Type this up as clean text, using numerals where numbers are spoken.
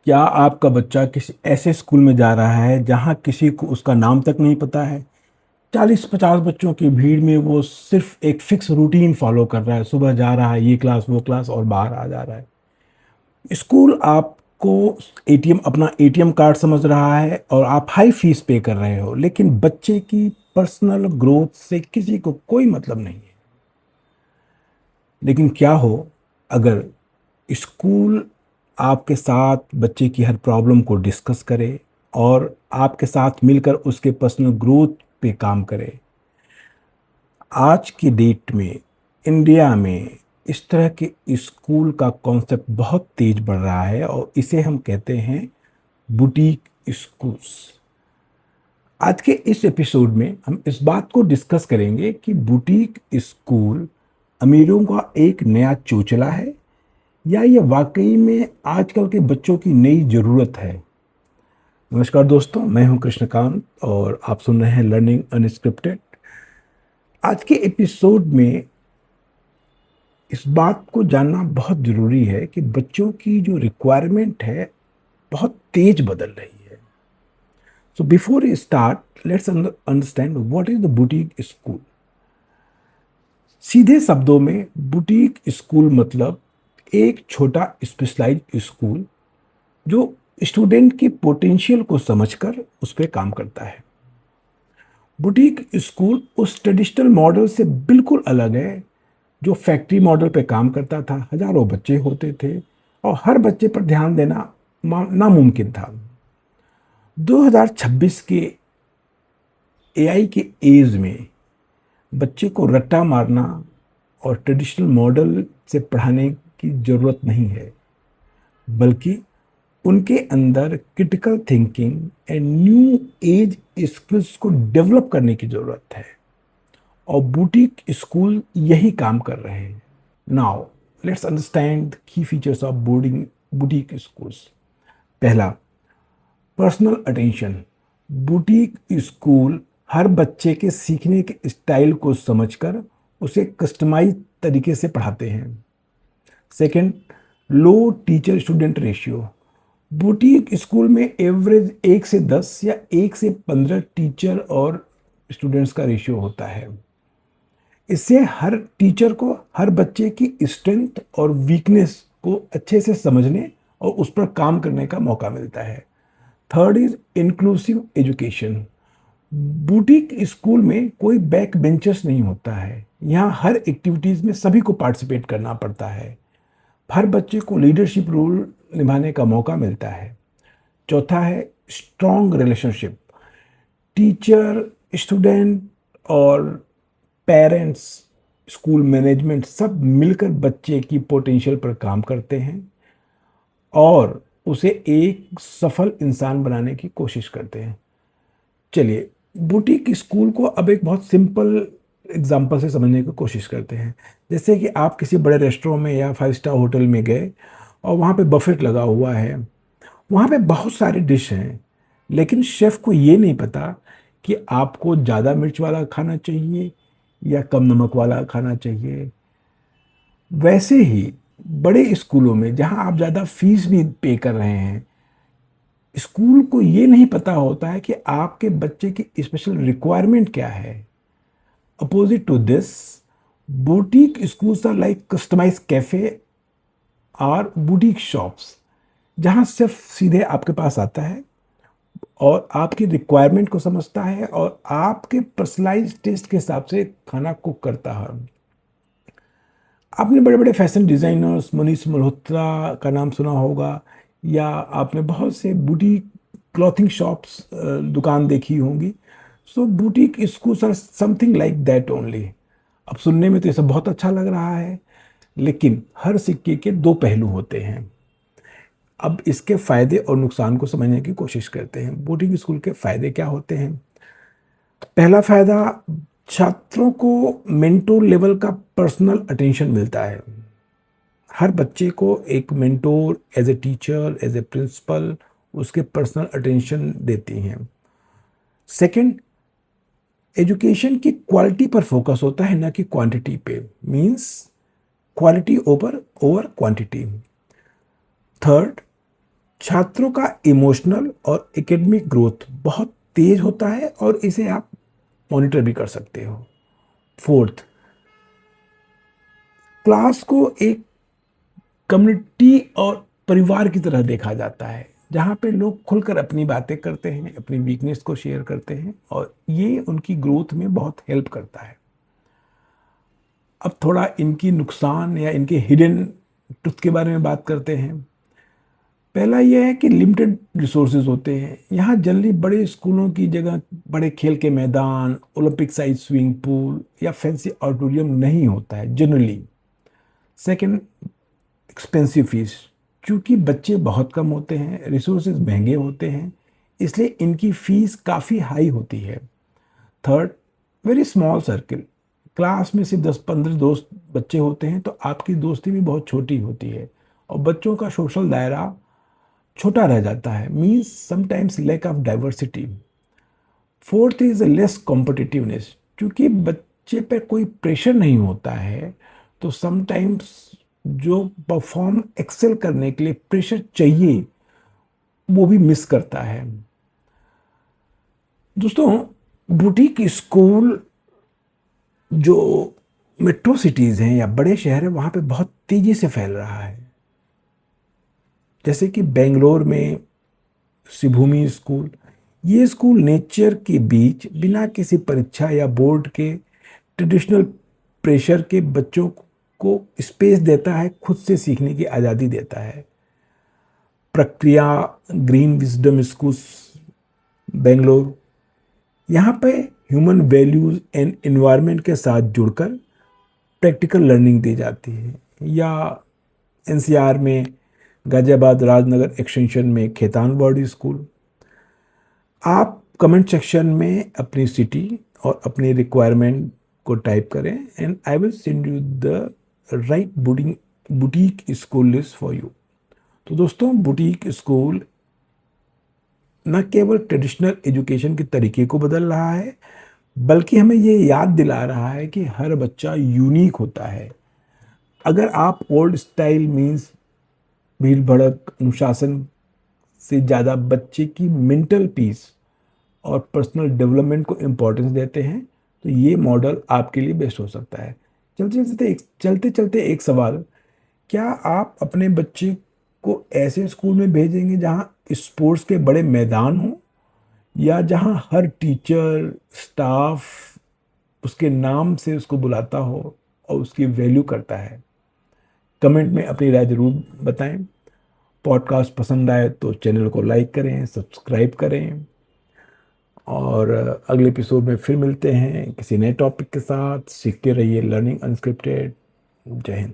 क्या आपका बच्चा किसी ऐसे स्कूल में जा रहा है जहां किसी को उसका नाम तक नहीं पता है? 40-50 बच्चों की भीड़ में वो सिर्फ एक फिक्स रूटीन फॉलो कर रहा है, सुबह जा रहा है ये क्लास वो क्लास और बाहर आ जा रहा है। स्कूल आपको एटीएम अपना एटीएम कार्ड समझ रहा है और आप हाई फीस पे कर रहे हो, लेकिन बच्चे की पर्सनल ग्रोथ से किसी को कोई मतलब नहीं है। लेकिन क्या हो अगर स्कूल आपके साथ बच्चे की हर प्रॉब्लम को डिस्कस करे और आपके साथ मिलकर उसके पर्सनल ग्रोथ पे काम करे। आज की डेट में इंडिया में इस तरह के स्कूल का कॉन्सेप्ट बहुत तेज बढ़ रहा है और इसे हम कहते हैं बुटीक स्कूल्स। आज के इस एपिसोड में हम इस बात को डिस्कस करेंगे कि बुटीक स्कूल अमीरों का एक नया चोचला है या ये वाकई में आजकल के बच्चों की नई ज़रूरत है। नमस्कार दोस्तों, मैं हूं कृष्णकांत और आप सुन रहे हैं लर्निंग अनस्क्रिप्टेड। आज के एपिसोड में इस बात को जानना बहुत ज़रूरी है कि बच्चों की जो रिक्वायरमेंट है बहुत तेज बदल रही है। So before we start let's understand what is the boutique school. सीधे शब्दों में बुटीक स्कूल मतलब एक छोटा स्पेशलाइज्ड स्कूल जो स्टूडेंट की पोटेंशियल को समझकर उस पर काम करता है। बुटीक स्कूल उस ट्रेडिशनल मॉडल से बिल्कुल अलग है जो फैक्ट्री मॉडल पे काम करता था। हजारों बच्चे होते थे और हर बच्चे पर ध्यान देना नामुमकिन था। 2026 के एआई के एज में बच्चे को रट्टा मारना और ट्रेडिशनल मॉडल से पढ़ाने की ज़रूरत नहीं है, बल्कि उनके अंदर critical thinking and new age skills को डेवलप करने की ज़रूरत है और बुटीक स्कूल यही काम कर रहे हैं। Now let's understand the key features of boarding boutique schools. पहला, पर्सनल अटेंशन। बुटीक स्कूल हर बच्चे के सीखने के स्टाइल को समझकर उसे कस्टमाइज तरीके से पढ़ाते हैं। Second, low teacher student ratio. Boutique school में एवरेज 1 से 10 या 1 से 15 टीचर और स्टूडेंट्स का रेशियो होता है। इससे हर टीचर को हर बच्चे की स्ट्रेंथ और वीकनेस को अच्छे से समझने और उस पर काम करने का मौका मिलता है। Third is inclusive education. Boutique school में कोई बैक बेंचर्स नहीं होता है। यहाँ हर एक्टिविटीज में सभी को पार्टिसिपेट करना पड़ता है। हर बच्चे को लीडरशिप रोल निभाने का मौका मिलता है। चौथा है स्ट्रॉन्ग रिलेशनशिप। टीचर, स्टूडेंट और पेरेंट्स, स्कूल मैनेजमेंट सब मिलकर बच्चे की पोटेंशियल पर काम करते हैं और उसे एक सफल इंसान बनाने की कोशिश करते हैं। चलिए बुटीक स्कूल को अब एक बहुत सिंपल एग्जांपल से समझने की कोशिश करते हैं। जैसे कि आप किसी बड़े रेस्टोरेंट में या 5 स्टार होटल में गए और वहाँ पे बफेट लगा हुआ है। वहाँ पे बहुत सारे डिश हैं, लेकिन शेफ़ को ये नहीं पता कि आपको ज़्यादा मिर्च वाला खाना चाहिए या कम नमक वाला खाना चाहिए। वैसे ही बड़े स्कूलों में जहाँ आप ज़्यादा फीस भी पे कर रहे हैं, स्कूल को ये नहीं पता होता है कि आपके बच्चे की स्पेशल रिक्वायरमेंट क्या है। Opposite to this, boutique schools are like customise cafe और बुटीक शॉप्स, जहाँ सिर्फ सीधे आपके पास आता है और आपकी रिक्वायरमेंट को समझता है और आपके पर्सनलाइज टेस्ट के हिसाब से खाना कुक करता है। आपने बड़े बड़े फैशन डिज़ाइनर्स मनीष मल्होत्रा का नाम सुना होगा या आपने बहुत से बुटीक क्लॉथिंग शॉप्स दुकान देखी होंगी। So boutique schools are something like that only. अब सुनने में तो ये सब बहुत अच्छा लग रहा है, लेकिन हर सिक्के के दो पहलू होते हैं। अब इसके फ़ायदे और नुकसान को समझने की कोशिश करते हैं। बोर्डिंग स्कूल के फ़ायदे क्या होते हैं? पहला फ़ायदा, छात्रों को मेंटोर लेवल का पर्सनल अटेंशन मिलता है। हर बच्चे को एक mentor as a teacher, as a principal उसके पर्सनल अटेंशन देती हैं। सेकंड, एजुकेशन की क्वालिटी पर फोकस होता है, ना कि क्वांटिटी पे। Means quality over quantity. Third, छात्रों का इमोशनल और एकेडमिक ग्रोथ बहुत तेज होता है और इसे आप मॉनिटर भी कर सकते हो। फोर्थ, क्लास को एक कम्युनिटी और परिवार की तरह देखा जाता है, जहाँ पे लोग खुलकर अपनी बातें करते हैं, अपनी वीकनेस को शेयर करते हैं और ये उनकी ग्रोथ में बहुत हेल्प करता है। अब थोड़ा इनकी नुकसान या इनके हिडन ट्रुथ के बारे में बात करते हैं। पहला यह है कि लिमिटेड रिसोर्सेज होते हैं। यहाँ जनरली बड़े स्कूलों की जगह बड़े खेल के मैदान, ओलंपिक साइज स्विमिंग पूल या फैंसी ऑडिटोरियम नहीं होता है जनरली। Second, expensive fees. क्योंकि बच्चे बहुत कम होते हैं, रिसोर्सेज महंगे होते हैं, इसलिए इनकी फीस काफ़ी हाई होती है। Third, very small circle. Class में सिर्फ 10-15 दोस्त बच्चे होते हैं तो आपकी दोस्ती भी बहुत छोटी होती है और बच्चों का सोशल दायरा छोटा रह जाता है, means sometimes lack of diversity. Fourth is less competitiveness. क्योंकि बच्चे पे कोई प्रेशर नहीं होता है तो समटाइम्स जो परफॉर्म एक्सेल करने के लिए प्रेशर चाहिए वो भी मिस करता है। दोस्तों, बुटीक स्कूल जो मेट्रो सिटीज़ हैं या बड़े शहर हैं वहाँ पे बहुत तेज़ी से फैल रहा है। जैसे कि बेंगलोर में शिभूमि स्कूल। ये स्कूल नेचर के बीच बिना किसी परीक्षा या बोर्ड के ट्रेडिशनल प्रेशर के बच्चों को स्पेस देता है, खुद से सीखने की आज़ादी देता है। प्रक्रिया ग्रीन विजडम स्कूल बेंगलोर, यहाँ पे ह्यूमन वैल्यूज़ एंड एनवायरनमेंट के साथ जुड़कर प्रैक्टिकल लर्निंग दी जाती है। या एनसीआर में गाजियाबाद राजनगर एक्सटेंशन में खेतान बॉडी स्कूल। आप कमेंट सेक्शन में अपनी सिटी और अपनी रिक्वायरमेंट को टाइप करें and I will send you the right boutique school list for you. तो दोस्तों, बुटीक स्कूल न केवल ट्रेडिशनल एजुकेशन के तरीके को बदल रहा है बल्कि हमें ये याद दिला रहा है कि हर बच्चा यूनिक होता है। अगर आप ओल्ड स्टाइल मीन्स भीड़ भड़क अनुशासन से ज़्यादा बच्चे की मेंटल पीस और पर्सनल डेवलपमेंट को इम्पोर्टेंस देते हैं तो ये मॉडल आपके लिए बेस्ट हो सकता है। चलते चलते एक सवाल, क्या आप अपने बच्चे को ऐसे स्कूल में भेजेंगे जहाँ स्पोर्ट्स के बड़े मैदान हों या जहाँ हर टीचर स्टाफ उसके नाम से उसको बुलाता हो और उसकी वैल्यू करता है? कमेंट में अपनी राय ज़रूर बताएं। पॉडकास्ट पसंद आए तो चैनल को लाइक करें, सब्सक्राइब करें और अगले एपिसोड में फिर मिलते हैं किसी नए टॉपिक के साथ। सीखते रहिए लर्निंग अनस्क्रिप्टेड। जय हिंद।